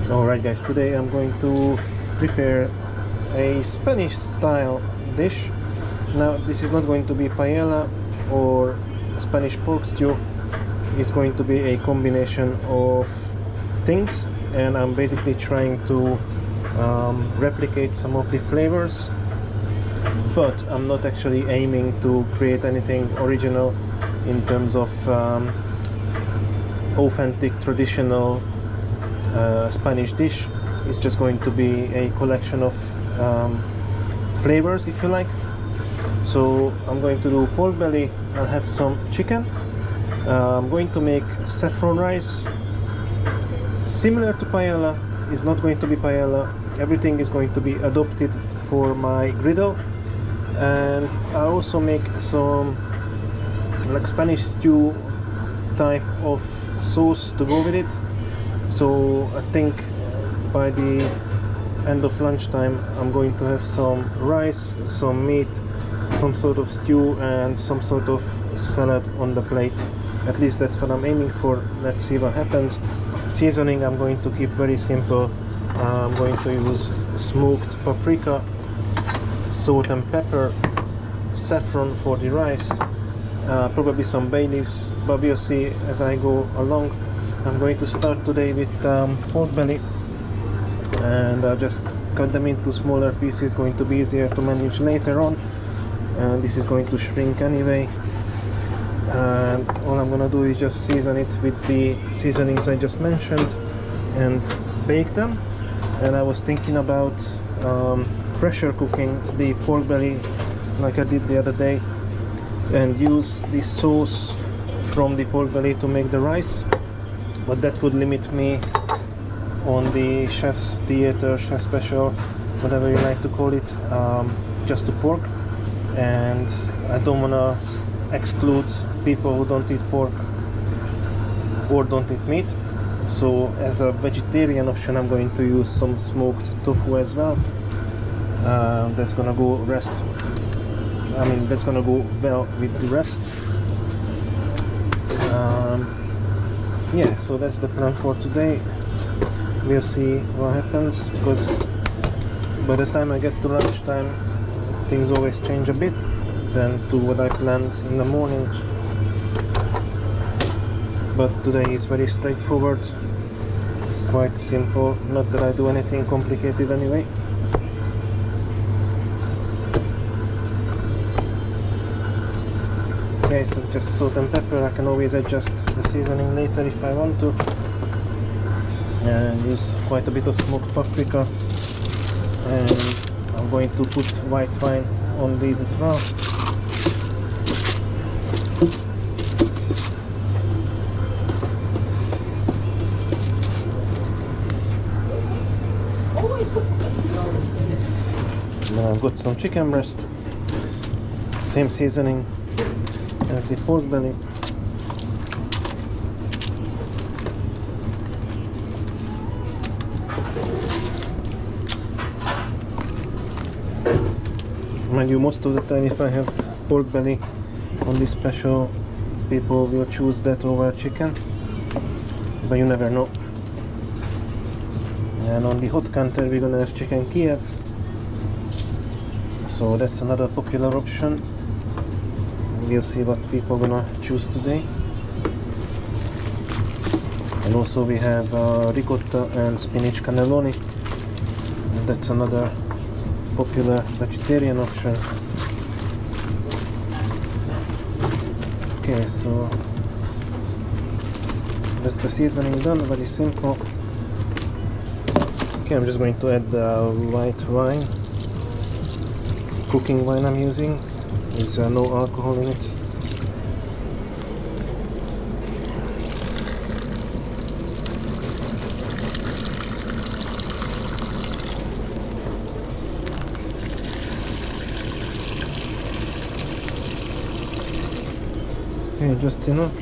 Alright guys, today I'm going to prepare a Spanish style dish. Now this is not going to be paella or Spanish pork stew. It's going to be a combination of things, and I'm basically trying to replicate some of the flavors, but I'm not actually aiming to create anything original in terms of authentic traditional Spanish dish. It's just going to be a collection of flavors, if you like. So I'm going to do pork belly, I'll have some chicken, I'm going to make saffron rice similar to paella. It's not going to be paella, everything is going to be adopted for my griddle. And I also make some like Spanish stew type of sauce to go with it. So I think by the end of lunchtime I'm going to have some rice, some meat, some sort of stew and some sort of salad on the plate. At least that's what I'm aiming for. Let's see what happens. Seasoning I'm going to keep very simple. I'm going to use smoked paprika, salt and pepper, saffron for the rice, probably some bay leaves, but we'll see as I go along. I'm going to start today with pork belly, and I'll just cut them into smaller pieces, going to be easier to manage later on. This is going to shrink anyway, and all I'm gonna do is just season it with the seasonings I just mentioned and bake them. And I was thinking about pressure cooking the pork belly like I did the other day and use this sauce from the pork belly to make the rice, but that would limit me on the chef's theater, chef special, whatever you like to call it, just to pork. And I don't want to exclude people who don't eat pork or don't eat meat. So as a vegetarian option I'm going to use some smoked tofu as well. That's gonna go that's gonna go well with the rest. Yeah, so that's the plan for today. We'll see what happens, because by the time I get to lunchtime things always change a bit than to what I planned in the morning. But today is very straightforward, quite simple, not that I do anything complicated anyway. Okay, so just salt and pepper. I can always adjust the seasoning later if I want to, and use quite a bit of smoked paprika. And I'm going to put white wine on these as well. Now I've got some chicken breast, same seasoning as the pork belly. Mind you, most of the time if I have pork belly on this special, people will choose that over chicken, but you never know. And on the hot counter we're gonna have chicken Kiev, so that's another popular option. We'll see what people are gonna choose today. And also we have ricotta and spinach cannelloni, and that's another popular vegetarian option. Okay, so that's the seasoning done, very simple. Okay, I'm just going to add the white wine, cooking wine I'm using. There's no alcohol in it. Okay, just enough.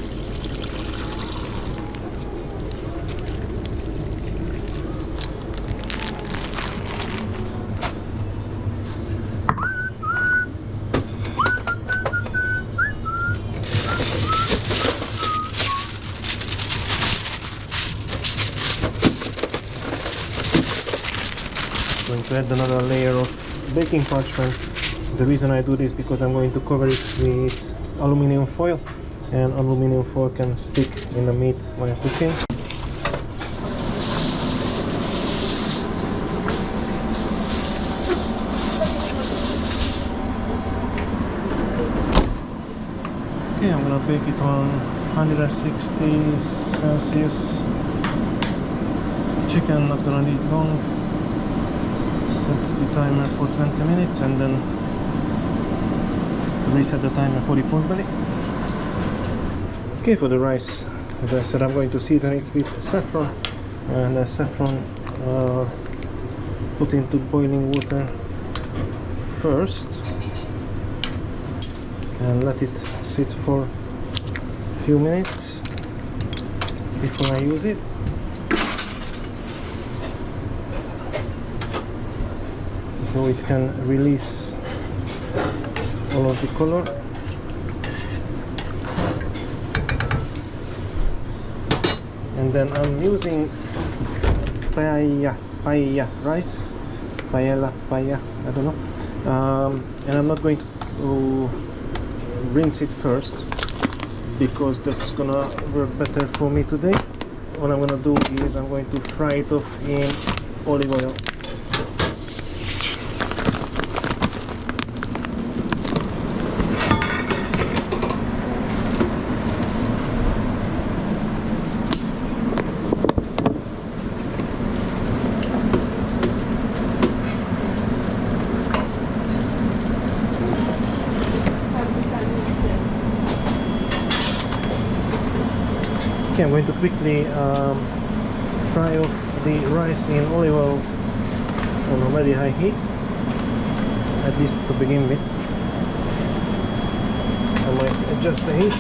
going to add another layer of baking parchment. The reason I do this because I'm going to cover it with aluminum foil, and aluminum foil can stick in the meat while cooking. Okay, I'm gonna bake it on 160 Celsius. Chicken not gonna need long. Set the timer for 20 minutes and then reset the timer for the pork belly. Okay, for the rice, as I said, I'm going to season it with saffron, and the saffron put into boiling water first and let it sit for a few minutes before I use it. So it can release all of the color. And then I'm using paella rice, paella, I don't know. And I'm not going to rinse it first because that's gonna work better for me today. What I'm gonna do is I'm going to fry it off in olive oil. Okay, I'm going to quickly fry off the rice in olive oil on a very high heat, at least to begin with. I might adjust the heat.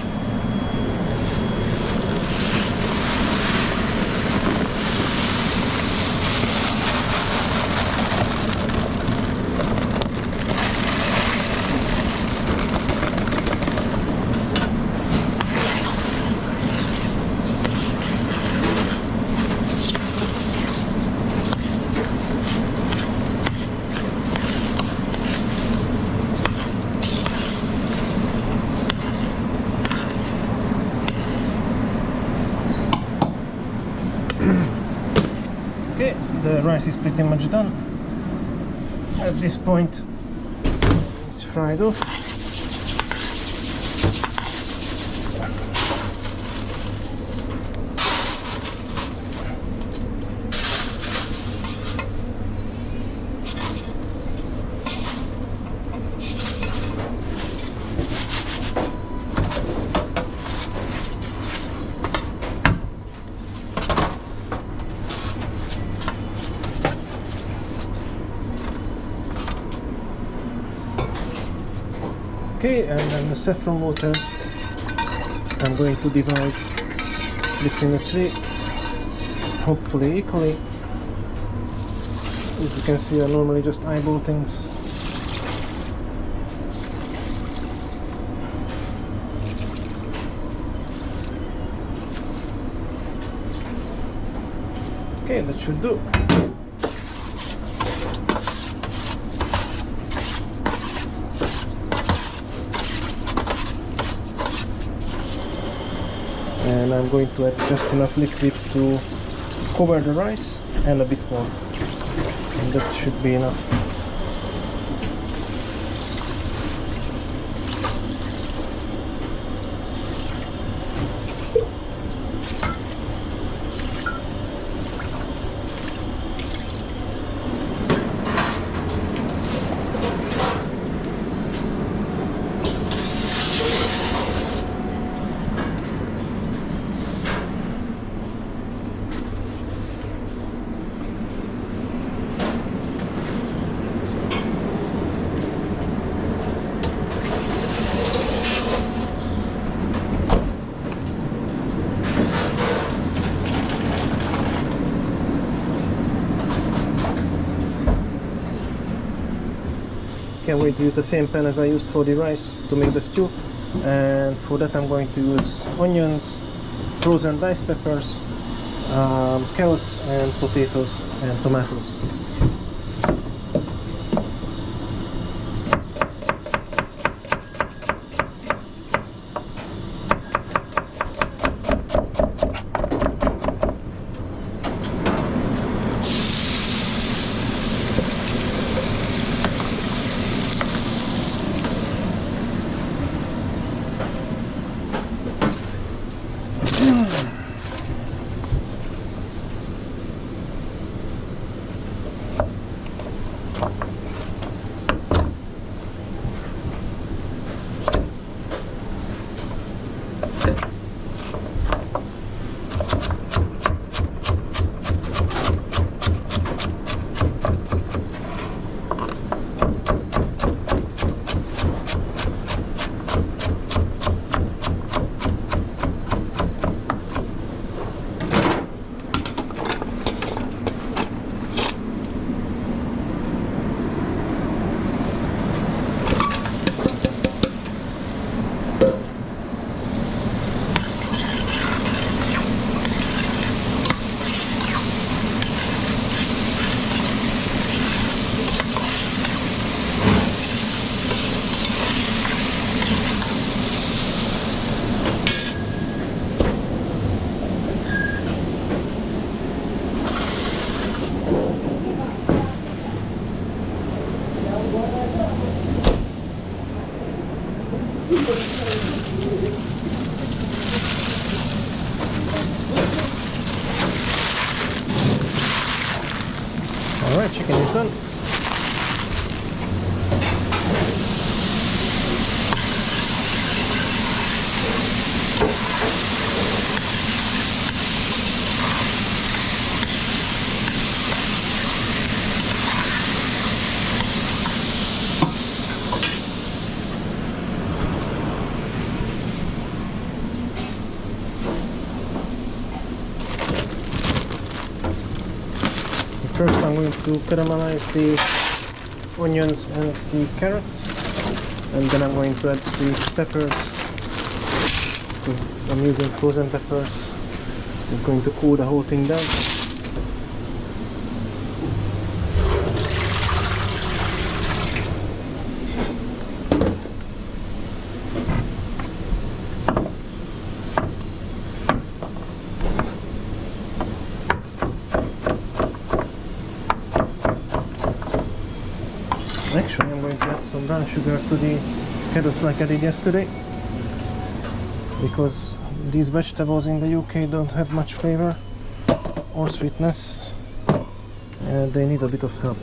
Okay, the rice is pretty much done. At this point, it's fried off. Okay, and then the saffron water I'm going to divide between the three, hopefully equally. As you can see, I normally just eyeball things. Okay, that should do. And I'm going to add just enough liquid to cover the rice and a bit more, and that should be enough. Can't wait to use the same pan as I used for the rice to make the stew, and for that I'm going to use onions, frozen diced peppers, carrots and potatoes and tomatoes. Alright, chicken is done. First I'm going to caramelize the onions and the carrots, and then I'm going to add the peppers, because I'm using frozen peppers. I'm going to cool the whole thing down. Actually, I'm going to add some brown sugar to the carrots like I did yesterday, because these vegetables in the UK don't have much flavor or sweetness, and they need a bit of help.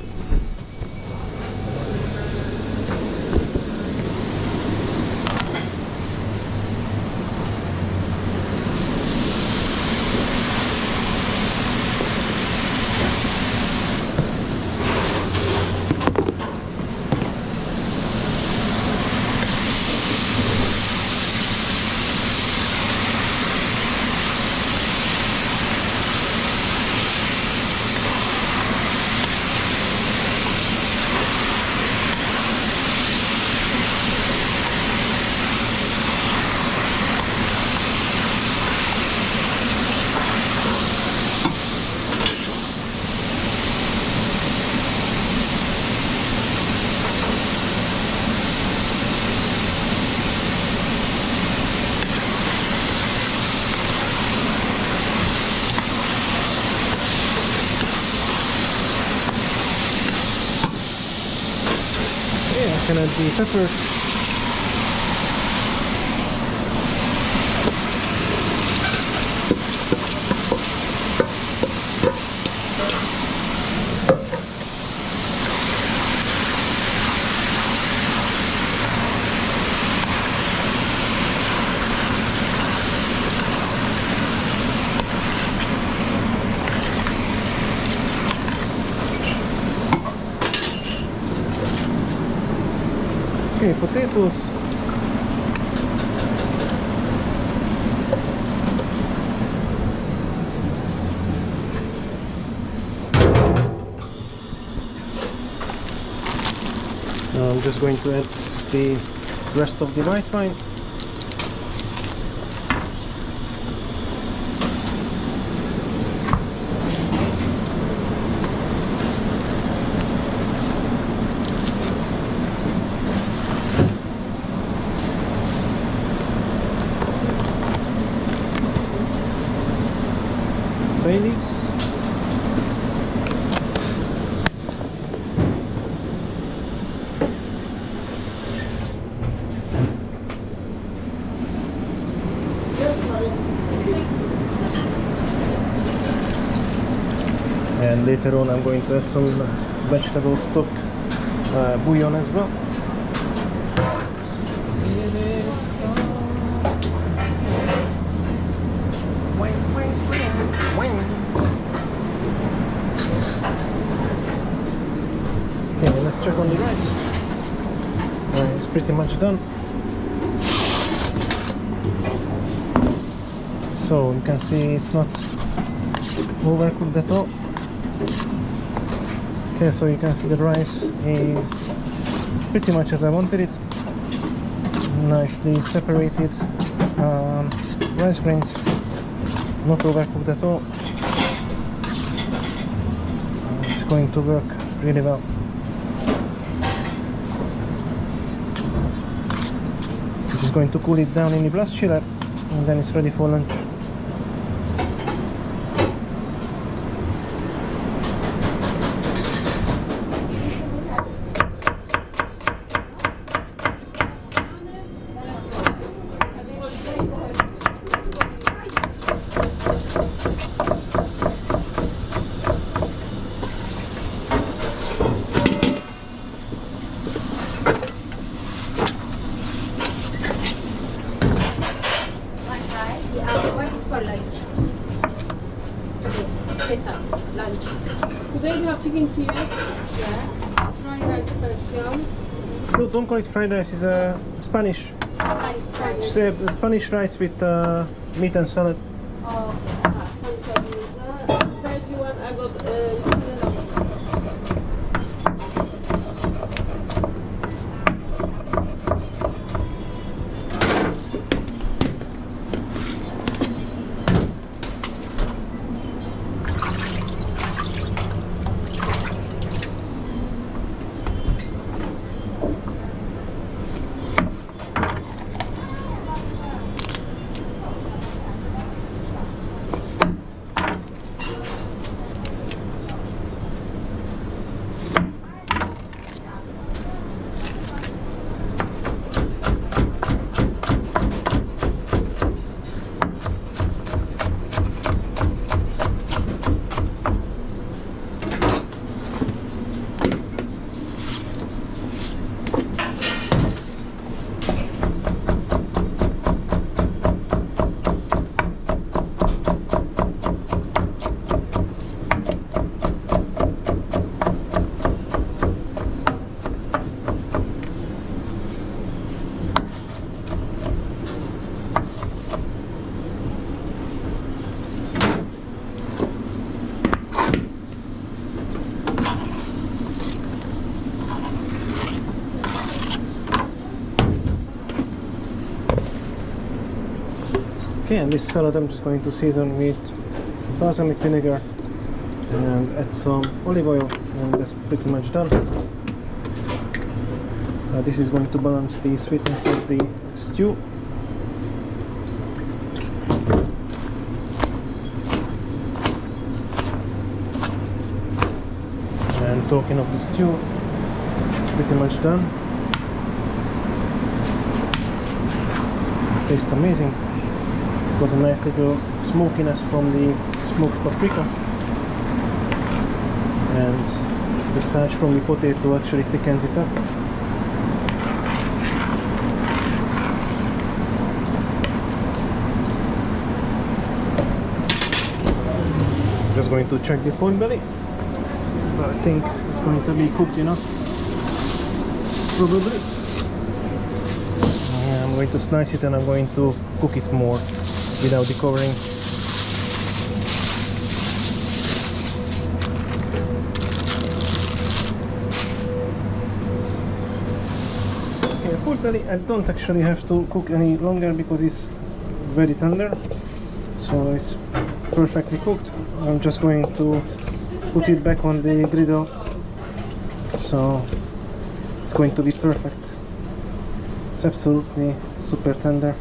I can add the peppers. Okay, potatoes. Now I'm just going to add the rest of the white wine. Bay leaves. And later on I'm going to add some vegetable stock bouillon as well. Okay, let's check on the rice. It's pretty much done. So you can see it's not overcooked at all. Okay, so you can see the rice is pretty much as I wanted it. Nicely separated rice grains, not overcooked at all. It's going to work really well. This is going to cool it down in the blast chiller, and then it's ready for lunch. Special lunch. Today we have chicken here. Yeah. Fried rice special. No, don't call it fried rice, it's Spanish. It's Spanish rice with meat and salad. Oh, veggie one I got Okay, and this salad I'm just going to season with balsamic vinegar and add some olive oil, and that's pretty much done. This is going to balance the sweetness of the stew. And talking of the stew, it's pretty much done. It tastes amazing. It's got a nice little smokiness from the smoked paprika, and the starch from the potato actually thickens it up. Just going to check the pork belly, but I think it's going to be cooked enough, probably. Yeah, I'm going to slice it and I'm going to cook it more without the covering. Okay, pork belly I don't actually have to cook any longer because it's very tender, so it's perfectly cooked. I'm just going to put it back on the griddle, so it's going to be perfect. It's absolutely super tender.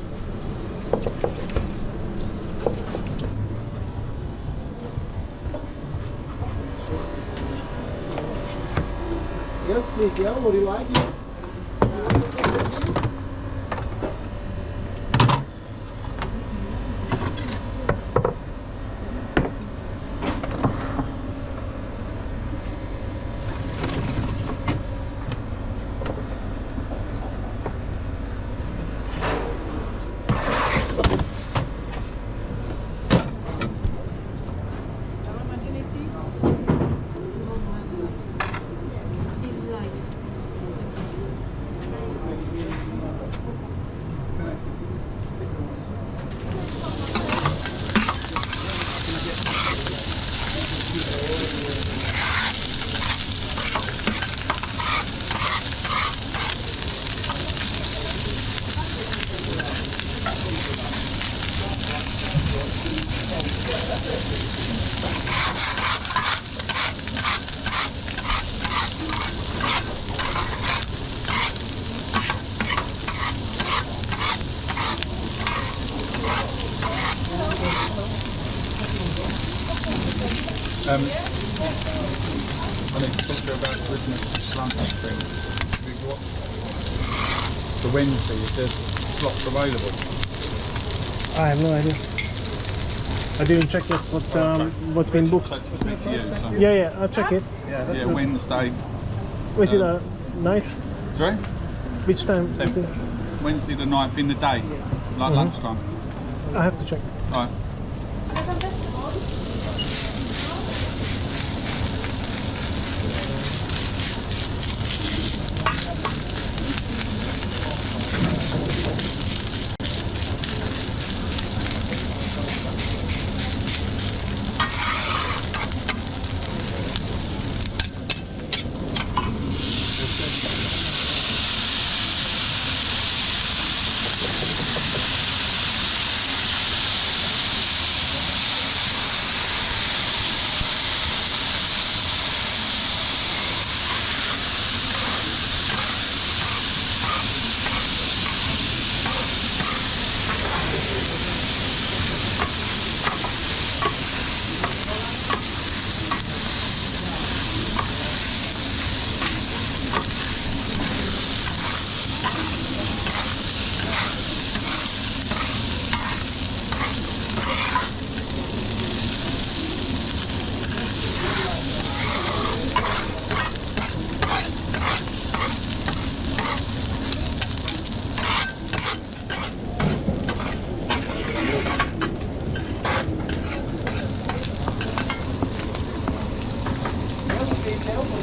Yes, please. Yeah, would you like it? I need to talk to you about the Christmas lunch thing. For Wednesday, it says slots available. I have no idea. I didn't check yet what's been booked. So to speak to you, so. Yeah, I'll check it. Yeah, Wednesday. Is it a night? Sorry? Which time? So Wednesday the 9th in the day, like lunchtime. I have to check. Alright.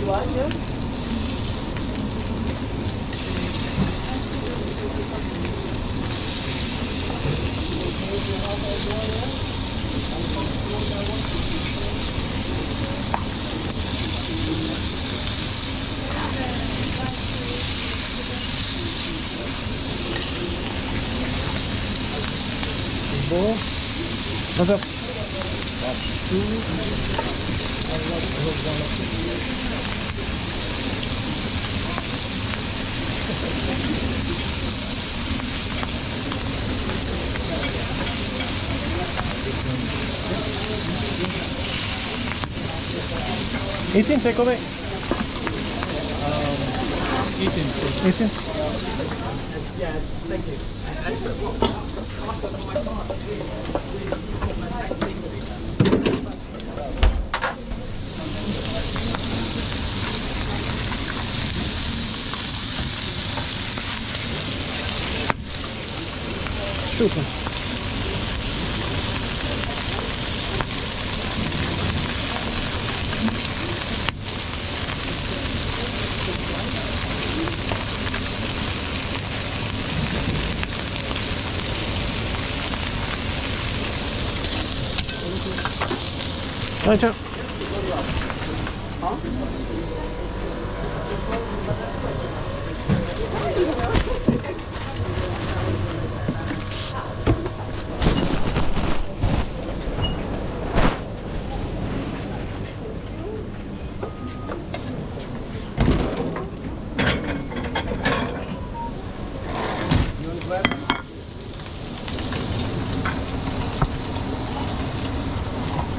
you like, yeah? What's up? Eating, take away. Eating. Eating. Super. Right, ciao.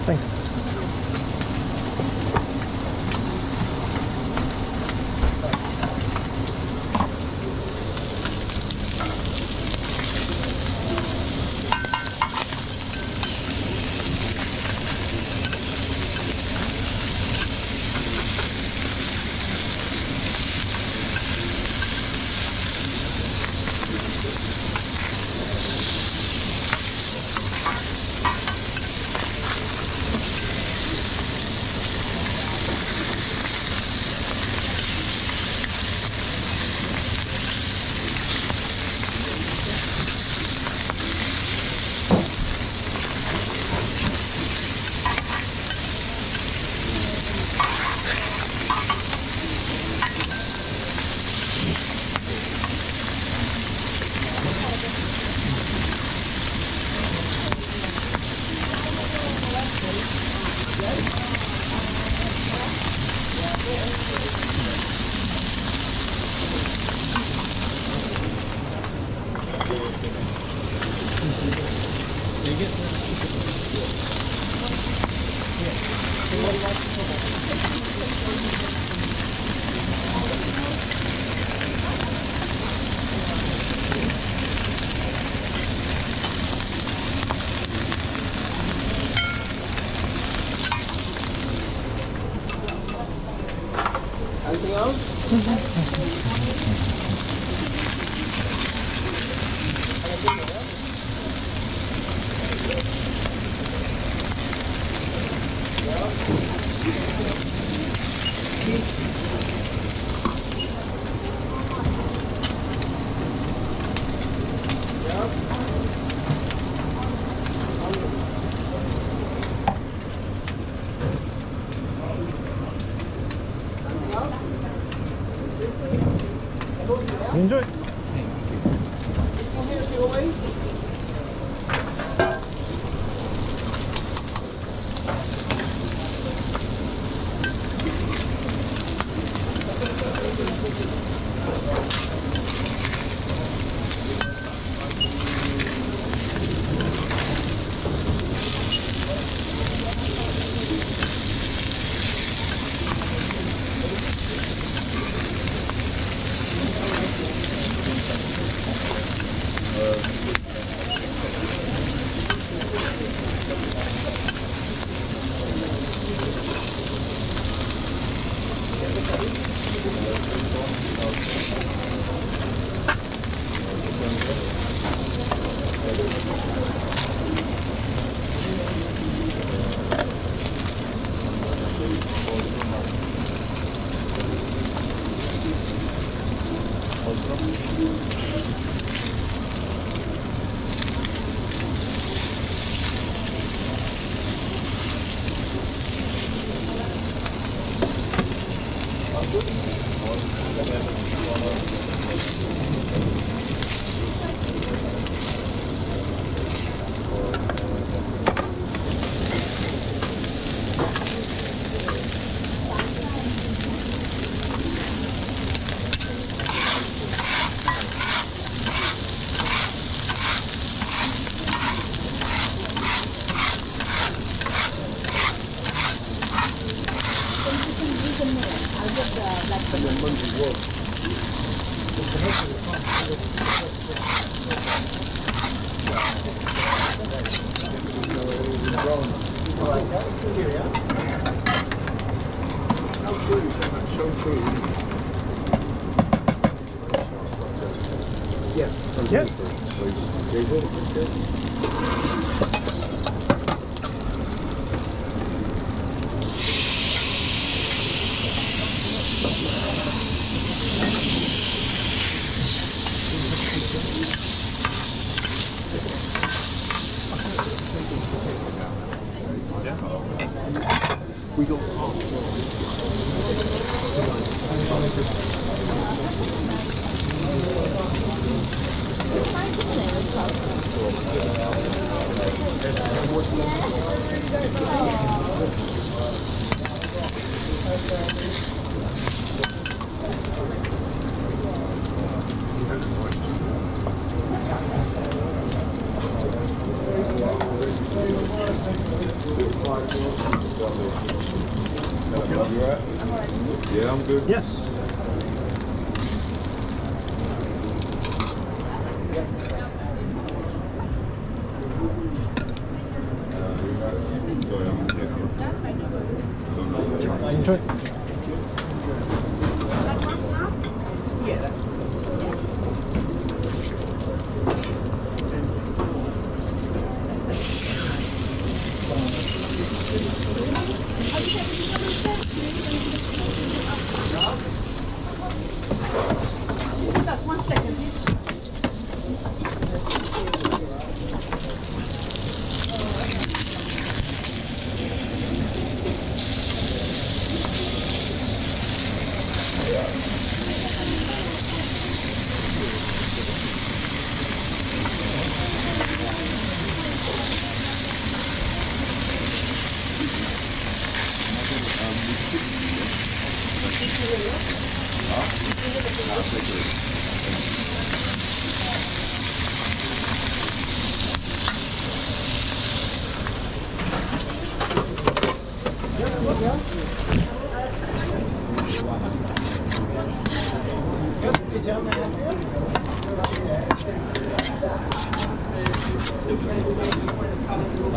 Thanks. Anything else? Enjoy. Yeah. Yeah, I'm good. Yes. Enjoy.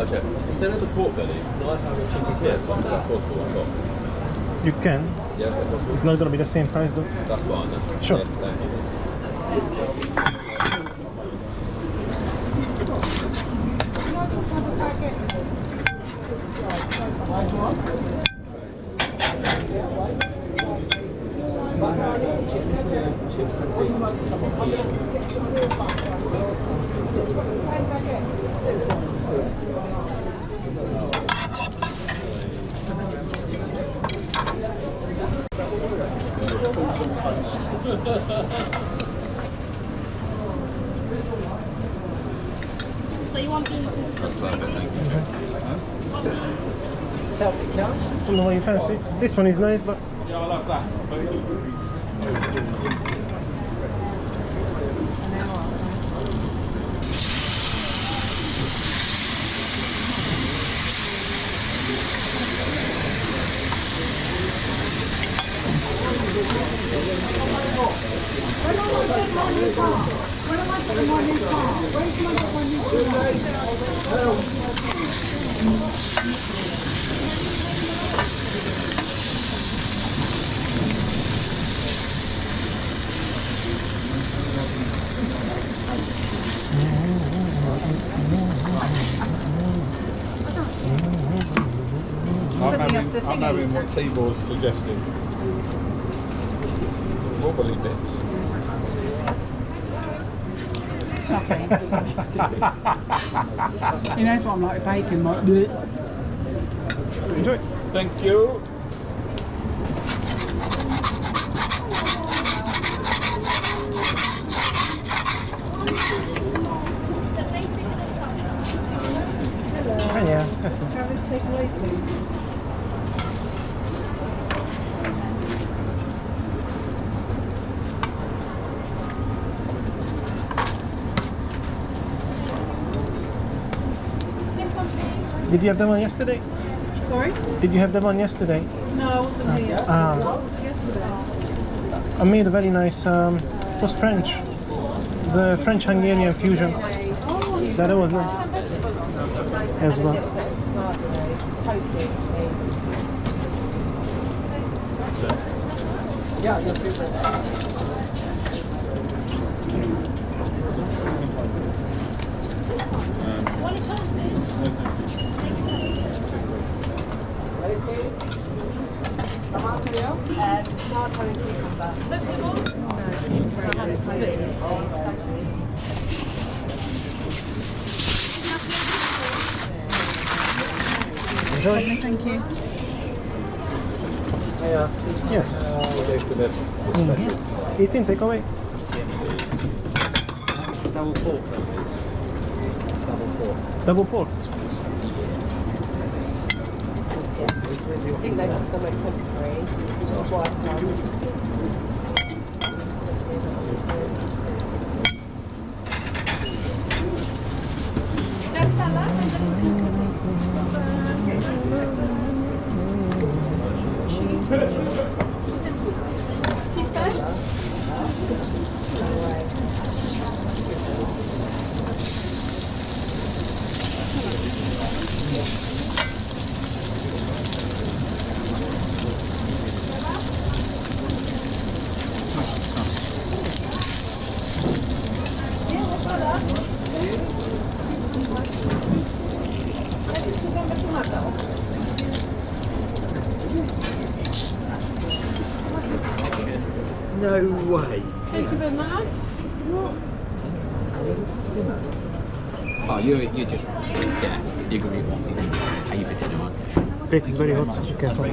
Okay. Instead of the pork belly, can I have a chicken kid? That's possible, I've got. You can. Yeah, is that possible? It's not going to be the same price though. That's fine then. Sure. Yeah, thank you. So you want beans and stuff? I don't know what you fancy. This one is nice, but Yeah, I love that. I'm having what T-Ball's suggested. Wobbly bits. He knows what I'm like, bacon, like, bleh. enjoy. Thank you. Did you have the one yesterday? Sorry? Did you have the one yesterday? No, I wasn't here. I made a very nice, it was French. The French-Hungarian fusion. That was nice as well. Enjoy. Thank you. Yes. We'll go for the Eating takeaway. double pork, please. Double pork. Double pork. I think they got somewhere temporary. White ones. No way. Thank you very much. Oh, you're just, yeah, you're going to be wanting to pay for dinner, aren't you? Plate is very hot, so be careful.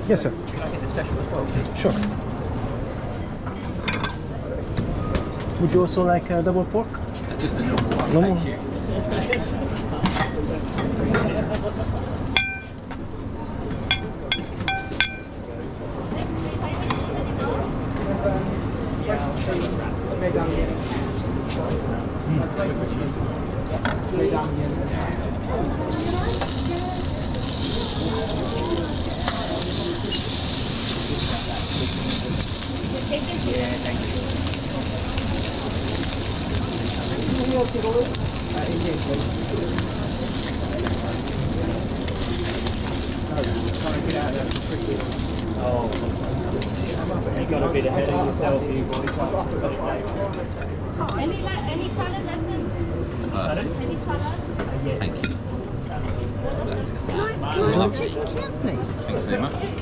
Yes, sir. Can I get the special as well, please? Sure. Would you also like double pork? Just a normal one, Normal. thank you. Any salad lettuce? Any salad? Thank you. Can I take your can, please? Thanks very much.